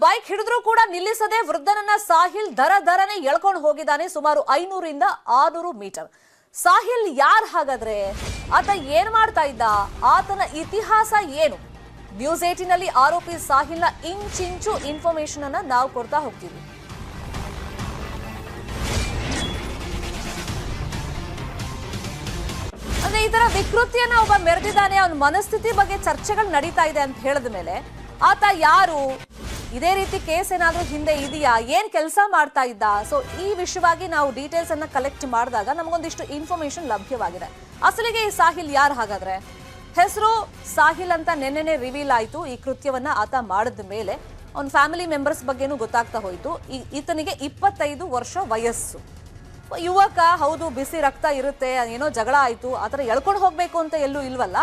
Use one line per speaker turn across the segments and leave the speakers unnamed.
Bike ಹಿಡಿದ್ರೂ ಕೂಡ ನಿಲ್ಲಿಸದೆ ವೃದ್ಧನನ್ನ ಸಾಹಿಲ್ ದರನೆ ಎಳ್ಕೊಂಡು ಹೋಗಿದ್ದಾನೆ ಸುಮಾರು 500 ರಿಂದ 600 ಮೀಟರ್. ಸಾಹಿಲ್ ಯಾರು ಹಾಗಾದ್ರೆ? ಆತ ಏನ್ ಮಾಡ್ತಾ ಇದ್ದ? ಆತನ ಇತಿಹಾಸ ಏನು? ನ್ಯೂಸ್ 18 ನಲ್ಲಿ ಆರೋಪಿ ಸಾಹಿಲ್ನ ಇಂಚಿಂಚು ಇನ್ಫಾರ್ಮೇಶನ್ ಅನ್ನ ನಾವು ಕೊಡ್ತಾ ಹೋಗ್ತೀವಿ. ಅಂದ್ರೆ ಈ ತರ ವಿಕೃತಿಯನ್ನ ಒಬ್ಬ ಮೆರೆದಿದ್ದಾನೆ, ಅವನ ಮನಸ್ಥಿತಿ ಬಗ್ಗೆ ಚರ್ಚೆಗಳು ನಡೀತಾ ಇದೆ ಅಂತ ಹೇಳಿದ ಮೇಲೆ ಆತ ಯಾರು, ಇದೇ ರೀತಿ ಕೇಸ್ ಏನಾದ್ರೂ ಹಿಂದೆ ಇದೆಯಾ, ಏನ್ ಕೆಲಸ ಮಾಡ್ತಾ ಇದ್ದ, ಸೊ ಈ ವಿಷಯವಾಗಿ ನಾವು ಡೀಟೇಲ್ಸ್ ಅನ್ನ ಕಲೆಕ್ಟ್ ಮಾಡಿದಾಗ ನಮಗೊಂದಿಷ್ಟು ಇನ್ಫಾರ್ಮೇಶನ್ ಲಭ್ಯವಾಗಿದೆ. ಅಸಲಿಗೆ ಈ ಸಾಹಿಲ್ ಯಾರು ಹಾಗಾದ್ರೆ? ಹೆಸರು ಸಾಹಿಲ್ ಅಂತ ನೆನ್ನೆನೆ ರಿವೀಲ್ ಆಯ್ತು. ಈ ಕೃತ್ಯವನ್ನ ಆತ ಮಾಡಿದ ಮೇಲೆ ಅವನ ಫ್ಯಾಮಿಲಿ ಮೆಂಬರ್ಸ್ ಬಗ್ಗೆನೂ ಗೊತ್ತಾಗ್ತಾ ಹೋಯ್ತು. ಈತನಿಗೆ 25 ವರ್ಷ ವಯಸ್ಸು, ಯುವಕ. ಹೌದು, ಬಿಸಿ ರಕ್ತ ಇರುತ್ತೆ, ಏನೋ ಜಗಳ ಆಯ್ತು, ಆತರ ಎಳ್ಕೊಂಡು ಹೋಗ್ಬೇಕು ಅಂತ ಎಲ್ಲೂ ಇಲ್ವಲ್ಲ.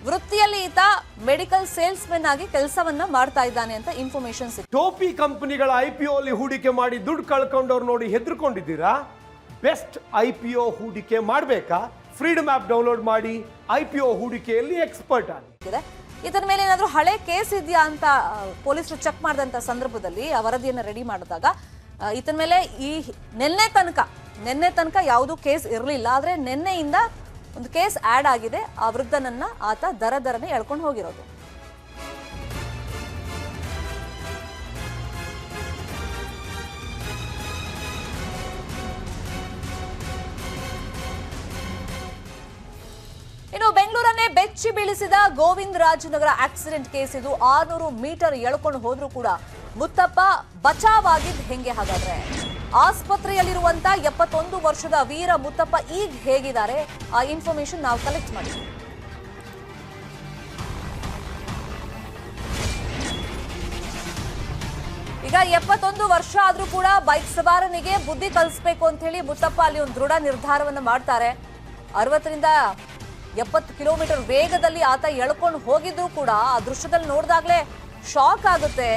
ವೃತ್ತಿಯಲ್ಲಿ ಈತ ಮೆಡಿಕಲ್ ಸೇಲ್ಸ್ ಮೆನ್ ಆಗಿ ಕೆಲಸವನ್ನ ಮಾಡ್ತಾ ಇದ್ದಾನೆ ಅಂತ ಇನ್ಫಾರ್ಮೇಶನ್ ಸಿಕ್ತು.
ಟೋಪಿ ಕಂಪನಿಗಳ IPO ಅಲ್ಲಿ ಹೂಡಿಕೆ ಮಾಡಿ ದುಡ್ಡು ಕಳ್ಕೊಂಡವ್ರು ನೋಡಿ ಹೆದರ್ಕೊಂಡಿದ್ದೀರಾ? ಬೆಸ್ಟ್ IPO ಹೂಡಿಕೆ ಮಾಡಬೇಕಾ? ಫ್ರೀಡಮ್ ಆಪ್ ಡೌನ್ಲೋಡ್ ಮಾಡಿ IPO ಹೂಡಿಕೆಯಲ್ಲಿ ಎಕ್ಸ್ಪರ್ಟ್ ಆಗಿ.
ಇದರ ಮೇಲೆ ಏನಾದ್ರೂ ಹಳೆ ಕೇಸ್ ಇದೆಯಾ ಅಂತ ಪೊಲೀಸರು ಚೆಕ್ ಮಾಡಿದಂತ ಸಂದರ್ಭದಲ್ಲಿ ಆ ವರದಿಯನ್ನು ರೆಡಿ ಮಾಡಿದಾಗ ಈತನ ಮೇಲೆ ಈ ನಿನ್ನೆ ತನಕ ಯಾವುದೂ ಕೇಸ್ ಇರಲಿಲ್ಲ. ಆದ್ರೆ ನಿನ್ನೆಯಿಂದ ಒಂದು ಕೇಸ್ ಆಡ್ ಆಗಿದೆ. ಆ ವೃದ್ಧನನ್ನ ಆತ ದರನೆ ಎಳ್ಕೊಂಡು ಹೋಗಿರೋದು. ಇನ್ನು ಬೆಂಗಳೂರನ್ನೇ ಬೆಚ್ಚಿ ಬೀಳಿಸಿದ ಗೋವಿಂದ ರಾಜನಗರ ಆಕ್ಸಿಡೆಂಟ್ ಕೇಸ್ ಇದು. 600 ಮೀಟರ್ ಎಳ್ಕೊಂಡು ಹೋದ್ರೂ ಕೂಡ ಮುತ್ತಪ್ಪ ಬಚಾವಾಗಿದ್ದು ಹೆಂಗೆ ಹಾಗಾದ್ರೆ? ಆಸ್ಪತ್ರೆಯಲ್ಲಿರುವಂತ 71 ವರ್ಷದ ವೀರ ಮುತ್ತಪ್ಪ ಈಗ ಹೇಗಿದ್ದಾರೆ? ಆ ಇನ್ಫಾರ್ಮೇಶನ್ ನಾವು ಕಲೆಕ್ಟ್ ಮಾಡಿದ್ವಿ. ಈಗ 71 ವರ್ಷ ಆದ್ರೂ ಕೂಡ ಬೈಕ್ ಸವಾರನಿಗೆ ಬುದ್ಧಿ ಕಲಿಸಬೇಕು ಅಂತ ಹೇಳಿ ಮುತ್ತಪ್ಪ ಅಲ್ಲಿ ಒಂದು ದೃಢ ನಿರ್ಧಾರವನ್ನು ಮಾಡ್ತಾರೆ. 60 ರಿಂದ 70 ಕಿಲೋಮೀಟರ್ ವೇಗದಲ್ಲಿ ಆತ ಎಳ್ಕೊಂಡು ಹೋಗಿದ್ರು ಕೂಡ ಆ ದೃಶ್ಯದಲ್ಲಿ ನೋಡಿದಾಗ್ಲೇ ಶಾಕ್ ಆಗುತ್ತೆ.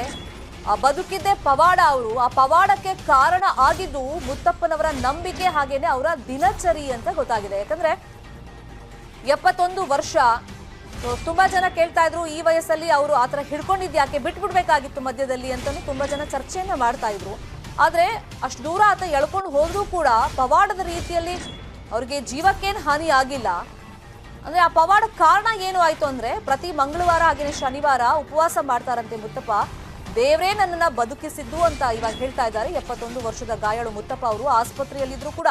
ಆ ಬದುಕಿದ್ದೆ ಪವಾಡ. ಅವರು ಆ ಪವಾಡಕ್ಕೆ ಕಾರಣ ಆಗಿದ್ದು ಮುತ್ತಪ್ಪನವರ ನಂಬಿಕೆ, ಹಾಗೇನೆ ಅವರ ದಿನಚರಿ ಅಂತ ಗೊತ್ತಾಗಿದೆ. ಯಾಕಂದ್ರೆ 71 ವರ್ಷ. ತುಂಬಾ ಜನ ಕೇಳ್ತಾ ಇದ್ರು, ಈ ವಯಸ್ಸಲ್ಲಿ ಅವರು ಆತರ ಹಿಡ್ಕೊಂಡಿದ್ಯಾಕೆ, ಬಿಟ್ಬಿಡ್ಬೇಕಾಗಿತ್ತು ಮಧ್ಯದಲ್ಲಿ ಅಂತಾನು ತುಂಬಾ ಜನ ಚರ್ಚೆಯನ್ನ ಮಾಡ್ತಾ ಇದ್ರು. ಆದ್ರೆ ಅಷ್ಟು ದೂರ ಆತ ಎಳ್ಕೊಂಡು ಹೋದ್ರೂ ಕೂಡ ಪವಾಡದ ರೀತಿಯಲ್ಲಿ ಅವ್ರಿಗೆ ಜೀವಕ್ಕೇನು ಹಾನಿ ಆಗಿಲ್ಲ. ಅಂದ್ರೆ ಆ ಪವಾಡ ಕಾರಣ ಏನು ಆಯ್ತು ಅಂದ್ರೆ, ಪ್ರತಿ ಮಂಗಳವಾರ ಹಾಗೇನೆ ಶನಿವಾರ ಉಪವಾಸ ಮಾಡ್ತಾರಂತೆ ಮುತ್ತಪ್ಪ. ದೇವರೇ ನನ್ನನ್ನ ಬದುಕಿಸಿದ್ದು ಅಂತ ಇವಾಗ ಹೇಳ್ತಾ ಇದ್ದಾರೆ. 71 ವರ್ಷದ ಗಾಯಾಳು ಮುತ್ತಪ್ಪ ಅವರು ಆಸ್ಪತ್ರೆಯಲ್ಲಿದ್ರು ಕೂಡ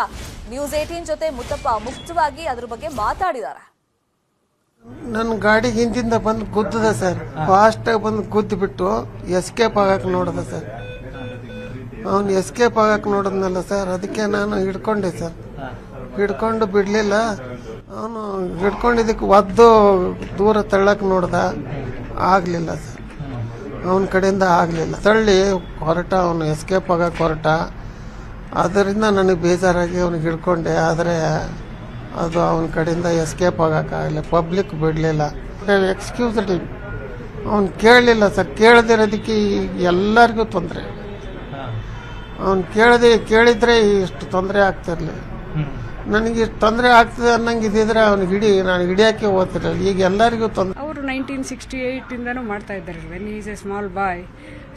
ನ್ಯೂಸ್ 18 ಜೊತೆ ಮುತ್ತಪ್ಪ ಮುಕ್ತವಾಗಿ ಅದ್ರ ಬಗ್ಗೆ ಮಾತಾಡಿದ್ದಾರೆ.
ನನ್ನ ಗಾಡಿ ಹಿಂದಿಂದ ಬಂದು ಗುದ್ದದ ಸರ್. ಫಾಸ್ಟ್ ಆಗಿ ಬಂದು ಗುದ್ದು ಬಿಟ್ಟು ಎಸ್ಕೇಪ್ ಆಗಕ್ ನೋಡದ ಸರ್. ಅವನು ಎಸ್ಕೇಪ್ ಆಗಕ್ ನೋಡದ್ನಲ್ಲ ಸರ್, ಅದಕ್ಕೆ ನಾನು ಹಿಡ್ಕೊಂಡೆ ಸರ್. ಹಿಡ್ಕೊಂಡು ಬಿಡ್ಲಿಲ್ಲ. ಅವನು ಹಿಡ್ಕೊಂಡಿದ್ದಕ್ಕೆ ಒದ್ದು ದೂರ ತಳ್ಳಕ್ ನೋಡ್ದ, ಆಗ್ಲಿಲ್ಲ ಸರ್. ಅವನ ಕಡೆಯಿಂದ ಆಗಲಿಲ್ಲ. ತಳ್ಳಿ ಹೊರಟ, ಅವನು ಎಸ್ಕೇಪ್ ಆಗಕ್ಕೆ ಹೊರಟ. ಅದರಿಂದ ನನಗೆ ಬೇಜಾರಾಗಿ ಅವನಿಗೆ ಹಿಡ್ಕೊಂಡೆ. ಆದರೆ ಅದು ಅವನ ಕಡೆಯಿಂದ ಎಸ್ಕೇಪ್ ಆಗಕ್ಕಾಗಲಿಲ್ಲ. ಪಬ್ಲಿಕ್ ಬಿಡಲಿಲ್ಲ. ಎಕ್ಸ್ಕ್ಯೂಸ್ ಅವನು ಕೇಳಲಿಲ್ಲ ಸರ್. ಕೇಳದಿರೋದಕ್ಕೆ ಎಲ್ಲರಿಗೂ ತೊಂದರೆ. ಅವನು ಕೇಳಿದ್ರೆ ಇಷ್ಟು ತೊಂದರೆ ಆಗ್ತಿರ್ಲಿಲ್ಲ. ನನಗೆ ಇಷ್ಟು ತೊಂದರೆ ಆಗ್ತದೆ ಅನ್ನಂಗೆ ಇದ್ದಿದ್ರೆ ಅವ್ನಿಗೆ ನಾನು ಹಿಡಿಯೋಕ್ಕೆ ಹೋಗ್ತಿರಲಿಲ್ಲ. ಈಗ ಎಲ್ಲರಿಗೂ ತೊಂದರೆ.
ಅವರು 1968 ಇಂದನೂ ಮಾಡ್ತಾ ಇದ್ದಾರೆ. ವೆನ್ ಈಸ್ ಎ ಸ್ಮಾಲ್ ಬಾಯ್,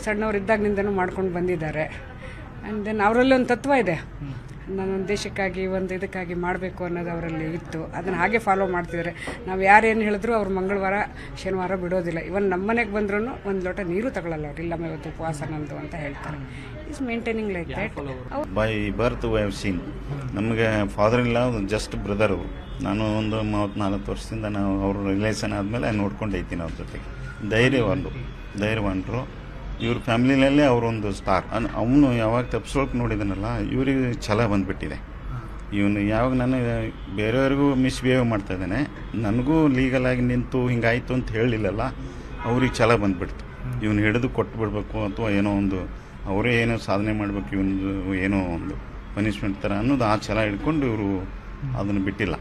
ಸಣ್ಣವರಿದ್ದಾಗಿನಿಂದನೂ ಮಾಡ್ಕೊಂಡು ಬಂದಿದ್ದಾರೆ. ಆ್ಯಂಡ್ ದೆನ್ ಅವರಲ್ಲಿ ಒಂದು ತತ್ವ ಇದೆ, ನಾನೊಂದು ದೇಶಕ್ಕಾಗಿ ಒಂದು ಇದಕ್ಕಾಗಿ ಮಾಡಬೇಕು ಅನ್ನೋದು ಅವರಲ್ಲಿ ಇತ್ತು. ಅದನ್ನು ಹಾಗೆ ಫಾಲೋ ಮಾಡ್ತಿದ್ದಾರೆ. ನಾವು ಯಾರೇನು ಹೇಳಿದ್ರು ಅವ್ರು ಮಂಗಳವಾರ ಶನಿವಾರ ಬಿಡೋದಿಲ್ಲ. ಇವನ್ ನಮ್ಮ ಮನೆಗೆ ಬಂದ್ರೂ ಒಂದು ಲೋಟ ನೀರು ತಗೊಳ್ಳಲ್ಲ ಅವ್ರು. ಇಲ್ಲಮ್ಮ ಇವತ್ತು ಉಪವಾಸ ನಂದು ಅಂತ ಹೇಳ್ತಾರೆ. Is maintaining like that.
By birth we have seen. ನಮಗೆ ಫಾದರ್ ಇಲ್ಲ, ಜಸ್ಟ್ ಬ್ರದರ್ ಅವರು. ನಾನು ಒಂದು 34 ವರ್ಷದಿಂದ ನಾವು ಅವ್ರ ರಿಲೇಷನ್ ಆದಮೇಲೆ ನೋಡ್ಕೊಂಡೈತೀನಿ ಅವ್ರ ಜೊತೆಗೆ. ಧೈರ್ಯವಂತರು. ಇವ್ರ ಫ್ಯಾಮಿಲಿನಲ್ಲೇ ಅವರೊಂದು ಸ್ಟಾರ್. ಅವನು ಯಾವಾಗ ತಪ್ಪಿಸೋಕೆ ನೋಡಿದನಲ್ಲ, ಇವ್ರಿಗೆ ಛಲ ಬಂದುಬಿಟ್ಟಿದೆ. ಇವನು ಯಾವಾಗ ನಾನು ಬೇರೆಯವ್ರಿಗೂ ಮಿಸ್ಬಿಹೇವ್ ಮಾಡ್ತಾ ಇದ್ದಾನೆ, ನನಗೂ ಲೀಗಲಾಗಿ ನಿಂತು ಹಿಂಗಾಯ್ತು ಅಂತ ಹೇಳಿಲ್ಲಲ್ಲ, ಅವ್ರಿಗೆ ಛಲ ಬಂದುಬಿಡ್ತು. ಇವನು ಹಿಡಿದು ಕೊಟ್ಟು ಬಿಡಬೇಕು ಅಥವಾ ಏನೋ ಒಂದು ಅವರೇ ಏನೋ ಸಾಧನೆ ಮಾಡಬೇಕು, ಇವನು ಏನೋ ಒಂದು ಪನಿಷ್ಮೆಂಟ್ ಥರ ಅನ್ನೋದು ಆ ಛಲ ಹಿಡ್ಕೊಂಡು ಇವರು ಅದನ್ನು ಬಿಟ್ಟಿಲ್ಲ.